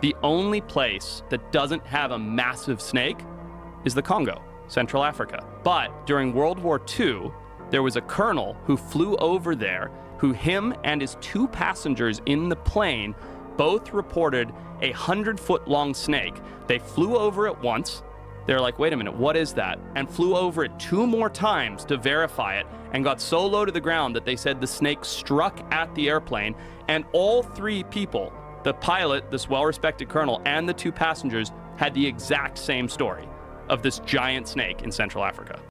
The only place that doesn't have a massive snake is the Congo, Central Africa. But during World War II, there was a colonel who flew over there who him and his 2 passengers in the plane both reported a 100-foot long snake. They flew over it once. They're like, wait a minute, what is that? And flew over it 2 more times to verify it and got so low to the ground that they said the snake struck at the airplane. And all 3 people, the pilot, this well-respected colonel, and the 2 passengers, had the exact same story of this giant snake in Central Africa.